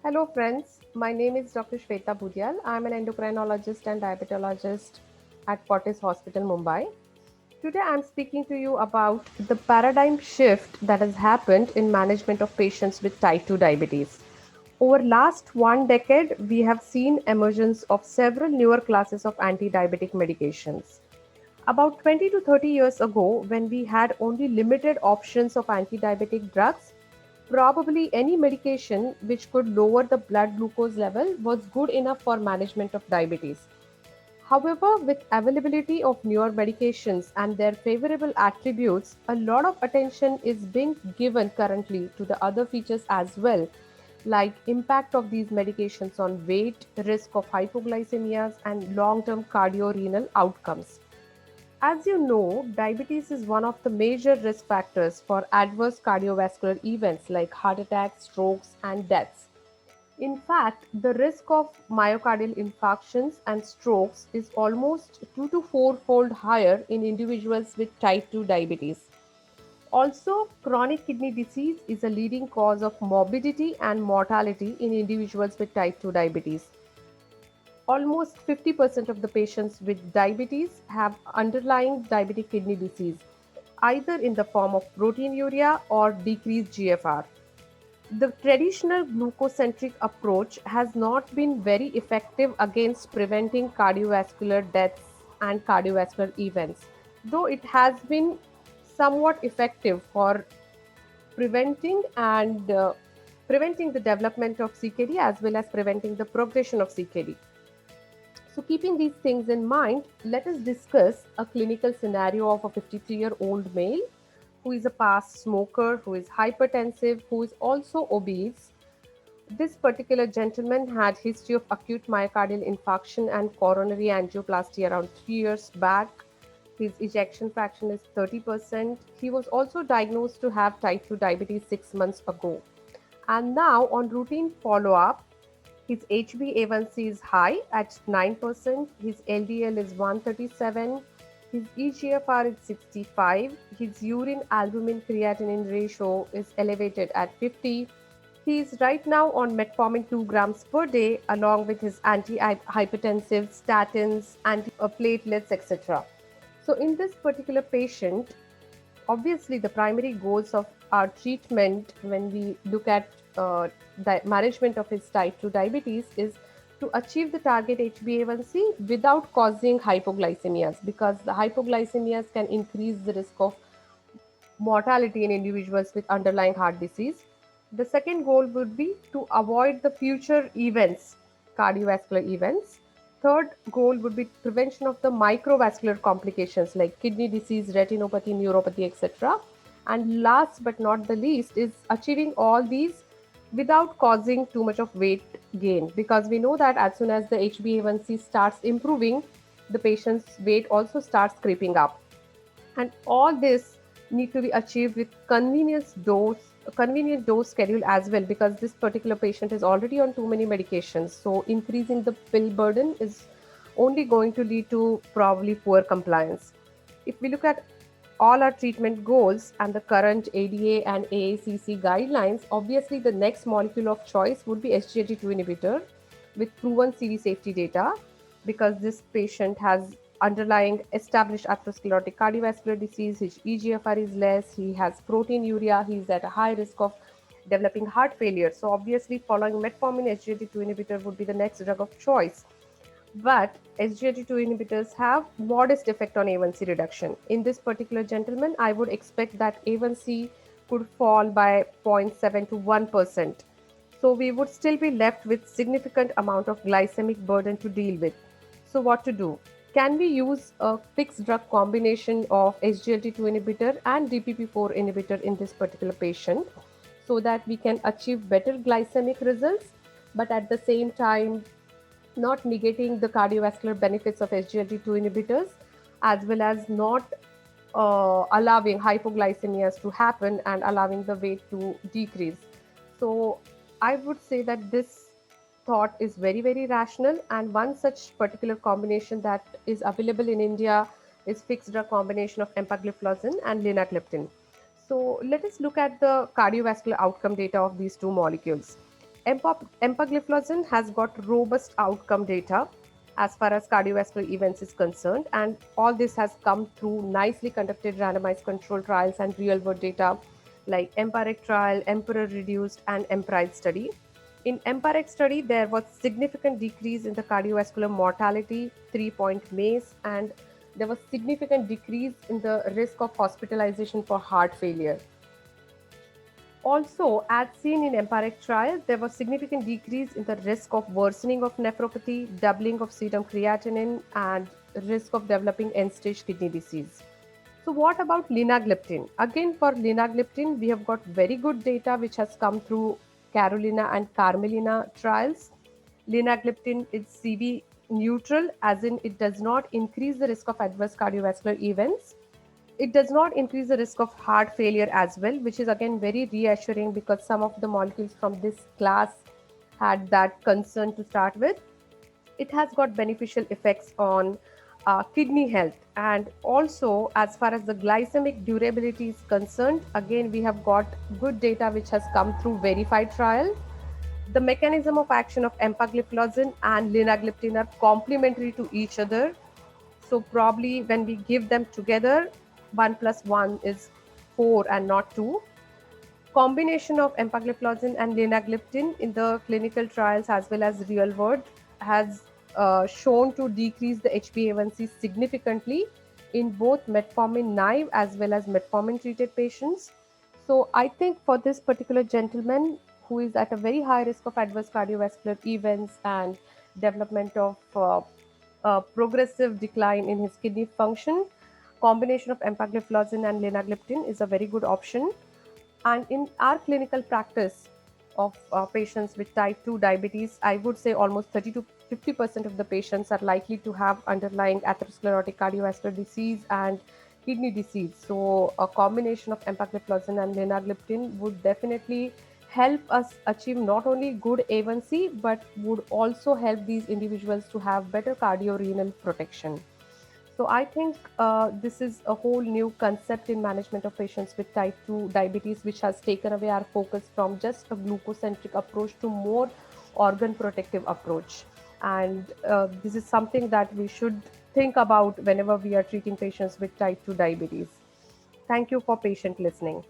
Hello, friends. My name is Dr. Shweta Budyal. I'm an endocrinologist and diabetologist at Fortis Hospital, Mumbai. Today, I'm speaking to you about the paradigm shift that has happened in management of patients with type 2 diabetes. Over last one decade, we have seen emergence of several newer classes of anti-diabetic medications. About 20 to 30 years ago, when we had only limited options of anti-diabetic drugs, probably any medication which could lower the blood glucose level was good enough for management of diabetes. However, with availability of newer medications and their favorable attributes, a lot of attention is being given currently to the other features as well, like impact of these medications on weight, risk of hypoglycemias, and long-term cardiorenal outcomes. As you know, diabetes is one of the major risk factors for adverse cardiovascular events like heart attacks, strokes, and deaths. In fact, the risk of myocardial infarctions and strokes is almost 2 to 4 fold higher in individuals with type 2 diabetes. Also, chronic kidney disease is a leading cause of morbidity and mortality in individuals with type 2 diabetes. Almost 50% of the patients with diabetes have underlying diabetic kidney disease, either in the form of proteinuria or decreased GFR. The traditional glucocentric approach has not been very effective against preventing cardiovascular deaths and cardiovascular events, though it has been somewhat effective for preventing the development of CKD as well as preventing the progression of CKD. So, keeping these things in mind, let us discuss a clinical scenario of a 53-year-old male who is a past smoker, who is hypertensive, who is also obese. This particular gentleman had history of acute myocardial infarction and coronary angioplasty around 3 years back. His ejection fraction is 30%. He was also diagnosed to have type 2 diabetes 6 months ago. And now, on routine follow up, his HbA1c is high at 9%, his LDL is 137, his eGFR is 65, his urine albumin creatinine ratio is elevated at 50. He is right now on metformin 2 grams per day along with his antihypertensive, statins, antiplatelets, etc. So, in this particular patient, obviously the primary goals of our treatment when we look at management of his type 2 diabetes is to achieve the target HbA1c without causing hypoglycemias, because the hypoglycemias can increase the risk of mortality in individuals with underlying heart disease. The second goal would be to avoid the future events, cardiovascular events. Third goal would be prevention of the microvascular complications like kidney disease, retinopathy, neuropathy, etc. And last but not the least is achieving all these without causing too much of weight gain, because we know that as soon as the HbA1c starts improving, the patient's weight also starts creeping up, and all this need to be achieved with convenient dose schedule as well, because this particular patient is already on too many medications, so increasing the pill burden is only going to lead to probably poor compliance. If we look at all our treatment goals and the current ADA and AACC guidelines, obviously the next molecule of choice would be SGLT2 inhibitor with proven CV safety data, because this patient has underlying established atherosclerotic cardiovascular disease, his eGFR is less, he has proteinuria, he is at a high risk of developing heart failure. So obviously following metformin, SGLT2 inhibitor would be the next drug of choice. But SGLT2 inhibitors have modest effect on A1C reduction. In this particular gentleman, I would expect that A1C could fall by zero point 0.7 to 1%. So we would still be left with significant amount of glycemic burden to deal with. So what to do? Can we use a fixed drug combination of SGLT2 inhibitor and DPP4 inhibitor in this particular patient so that we can achieve better glycemic results, but at the same time not negating the cardiovascular benefits of SGLT2 inhibitors, as well as not allowing hypoglycemias to happen and allowing the weight to decrease. So, I would say that this thought is very, very rational, and one such particular combination that is available in India is fixed drug combination of empagliflozin and linagliptin. So, let us look at the cardiovascular outcome data of these two molecules. Empagliflozin has got robust outcome data as far as cardiovascular events is concerned, and all this has come through nicely conducted randomized control trials and real world data like EMPIREC trial, Emperor reduced, and EMPRIDE study. In EMPIREC study, there was significant decrease in the cardiovascular mortality, 3-point MACE, and there was significant decrease in the risk of hospitalization for heart failure. Also, as seen in EMPIREC trial, there was significant decrease in the risk of worsening of nephropathy, doubling of serum creatinine, and risk of developing end-stage kidney disease. So, what about linagliptin? Again, for linagliptin, we have got very good data which has come through Carolina and Carmelina trials. Linagliptin is CV neutral, as in it does not increase the risk of adverse cardiovascular events. It does not increase the risk of heart failure as well, which is again very reassuring because some of the molecules from this class had that concern to start with. It has got beneficial effects on kidney health, and also as far as the glycemic durability is concerned, again we have got good data which has come through verified trial. The mechanism of action of empagliflozin and linagliptin are complementary to each other, so probably when we give them together, 1 plus 1 is 4 and not 2. Combination of empagliflozin and linagliptin in the clinical trials as well as real world has shown to decrease the HbA1c significantly in both metformin naive as well as metformin treated patients. So I think for this particular gentleman who is at a very high risk of adverse cardiovascular events and development of progressive decline in his kidney function, combination of empagliflozin and linagliptin is a very good option. And in our clinical practice of patients with type 2 diabetes, I would say almost 30 to 50% of the patients are likely to have underlying atherosclerotic cardiovascular disease and kidney disease. So, a combination of empagliflozin and linagliptin would definitely help us achieve not only good A1C but would also help these individuals to have better cardiorenal protection. So I think this is a whole new concept in management of patients with type 2 diabetes, which has taken away our focus from just a glucocentric approach to more organ protective approach. And this is something that we should think about whenever we are treating patients with type 2 diabetes. Thank you for patient listening.